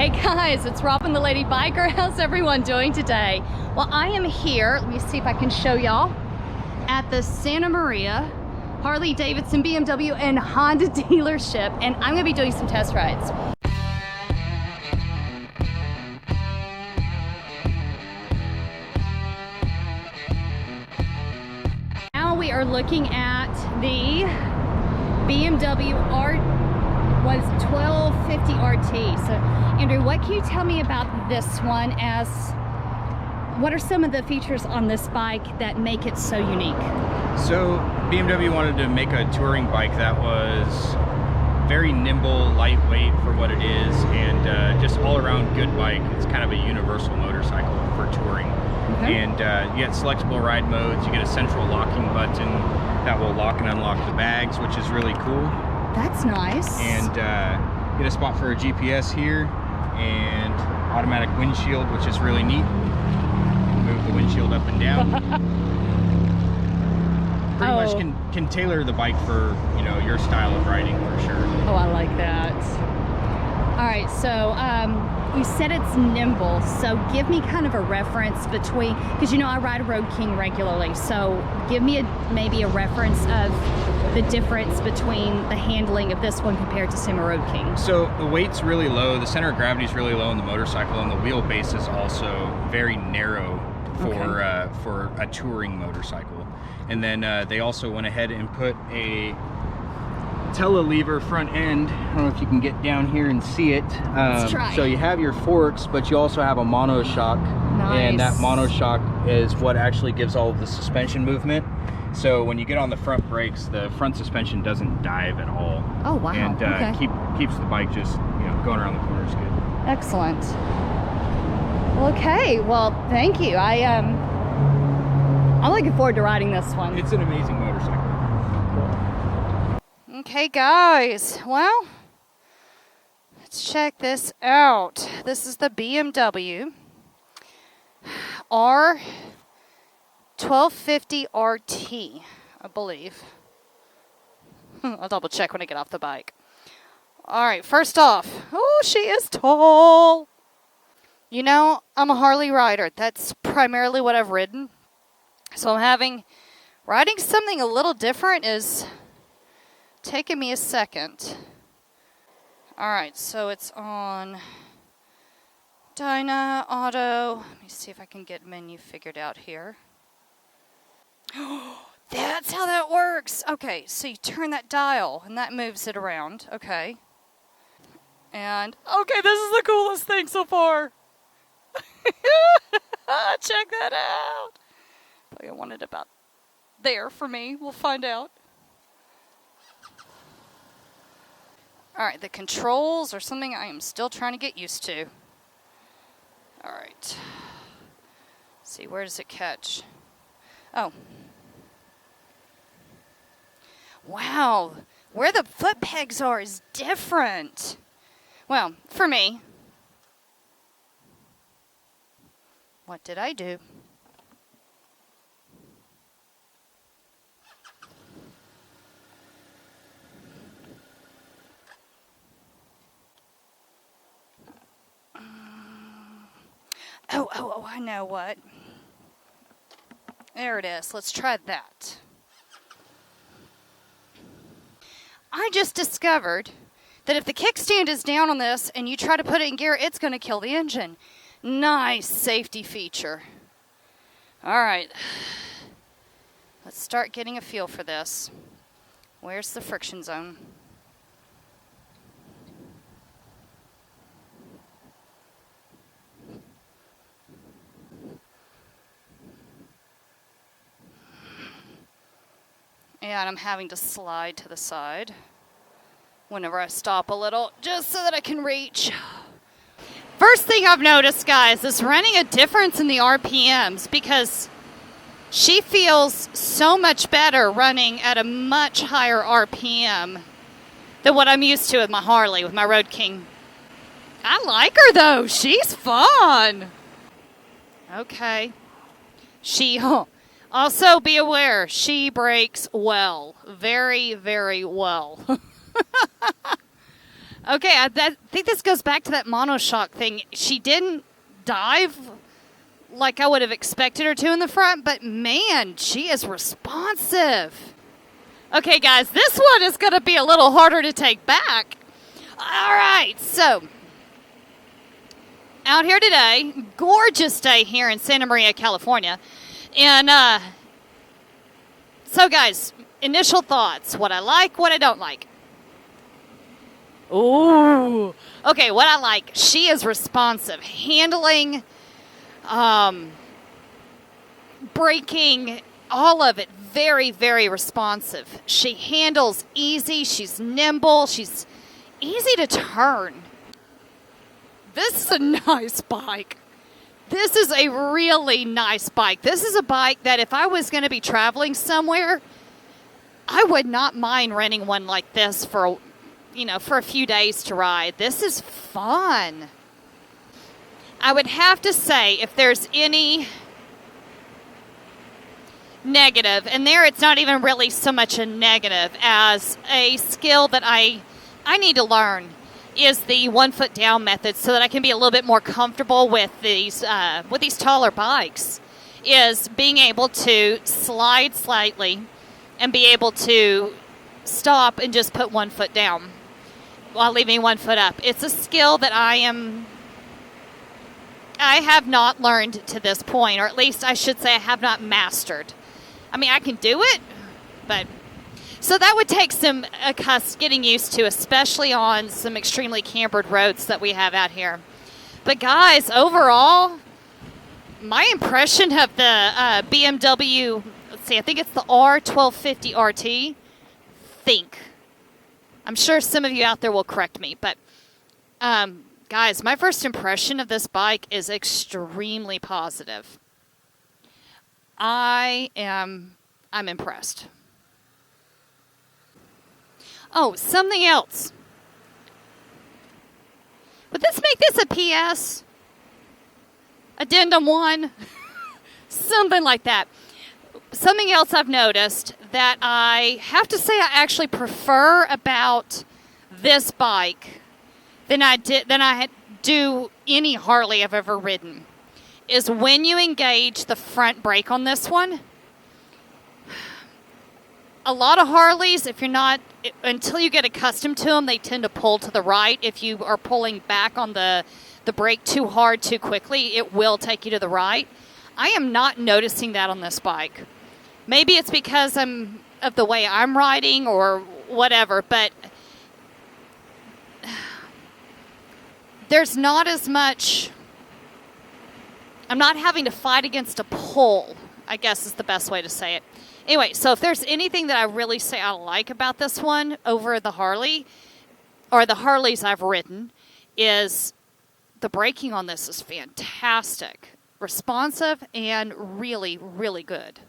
Hey guys, it's Robin the Lady Biker. How's everyone doing today? Well, I am here, let me see if I can show y'all, at the Santa Maria Harley-Davidson, BMW, and Honda dealership, and I'm gonna be doing some test rides. Now we are looking at the BMW R1250RT. So, Andrew, what can you tell me about this one? What are some of the features on this bike that make it so unique? So BMW wanted to make a touring bike that was very nimble, lightweight for what it is, and just all around good bike. It's kind of a universal motorcycle for touring. Okay. And you get selectable ride modes. You get a central locking button that will lock and unlock the bags, which is really cool. That's nice. And get a spot for a GPS here, and automatic windshield, which is really neat. Move the windshield up and down. Pretty much can tailor the bike for, you know, your style of riding for sure. Oh, I like that. All right, so you said it's nimble, so give me kind of a reference between, because you know I ride a Road King regularly, so give me maybe a reference of the difference between the handling of this one compared to say a Road King. So the weight's really low, the center of gravity is really low on the motorcycle, and the wheelbase is also very narrow for a touring motorcycle. And then they also went ahead and put a telelever front end. I don't know if you can get down here and see it. Let's try. So you have your forks, but you also have a monoshock. Nice. And that monoshock is what actually gives all of the suspension movement. So when you get on the front brakes, the front suspension doesn't dive at all. Oh wow! And keeps the bike just, you know, going around the corners good. Excellent. Okay, well, thank you. I'm looking forward to riding this one. It's an amazing motorcycle. Okay, guys. Well, let's check this out. This is the BMW R1250RT, I believe. I'll double check when I get off the bike. All right, first off, oh, she is tall. You know, I'm a Harley rider. That's primarily what I've ridden. So riding something a little different is taking me a second. All right, so it's on Dyna, Auto. Let me see if I can get menu figured out here. Oh, that's how that works. Okay, so you turn that dial and that moves it around. Okay. And, okay, this is the coolest thing so far. Check that out. Probably I want it about there for me. We'll find out. All right, the controls are something I am still trying to get used to. All right. Let's see, where does it catch? Oh. Wow, where the foot pegs are is different. Well, for me. What did I do? Oh, I know what. There it is. Let's try that. I just discovered that if the kickstand is down on this and you try to put it in gear, it's going to kill the engine. Nice safety feature. All right. Let's start getting a feel for this. Where's the friction zone? And I'm having to slide to the side whenever I stop a little, just so that I can reach. First thing I've noticed, guys, is running a difference in the RPMs, because she feels so much better running at a much higher RPM than what I'm used to with my Harley, with my Road King. I like her, though. She's fun. Okay. Also, be aware, she brakes well. Very, very well. Okay, I think this goes back to that monoshock thing. She didn't dive like I would have expected her to in the front, but man, she is responsive. Okay, guys, this one is going to be a little harder to take back. All right, so out here today, gorgeous day here in Santa Maria, California. And so, guys, initial thoughts, what I like, what I don't like. Ooh. Okay, what I like, she is responsive. Handling, braking, all of it, very, very responsive. She handles easy. She's nimble. She's easy to turn. This is a nice bike. This is a really nice bike. This is a bike that if I was going to be traveling somewhere, I would not mind renting one like this for a few days to ride. This is fun. I would have to say, if there's any negative, and there it's not even really so much a negative as a skill that I need to learn, is the 1 foot down method, so that I can be a little bit more comfortable with these taller bikes, is being able to slide slightly and be able to stop and just put 1 foot down while leaving 1 foot up. It's a skill that I have not learned to this point, or at least I should say I have not mastered. I mean, I can do it, but so that would take some getting used to, especially on some extremely cambered roads that we have out here. But guys, overall, my impression of the BMW, let's see, I think it's the R1250RT. I'm sure some of you out there will correct me, but guys, my first impression of this bike is extremely positive. I'm impressed. Oh, something else. Would this make this a PS? Addendum 1? Something like that. Something else I've noticed that I have to say I actually prefer about this bike than I do any Harley I've ever ridden is when you engage the front brake on this one. A lot of Harleys, until you get accustomed to them, they tend to pull to the right. If you are pulling back on the brake too hard, too quickly, it will take you to the right. I am not noticing that on this bike. Maybe it's because of the way I'm riding or whatever, but there's not as much. I'm not having to fight against a pull, I guess is the best way to say it. Anyway, so if there's anything that I really say I like about this one over the Harley, or the Harleys I've ridden, is the braking on this is fantastic, responsive, and really, really good.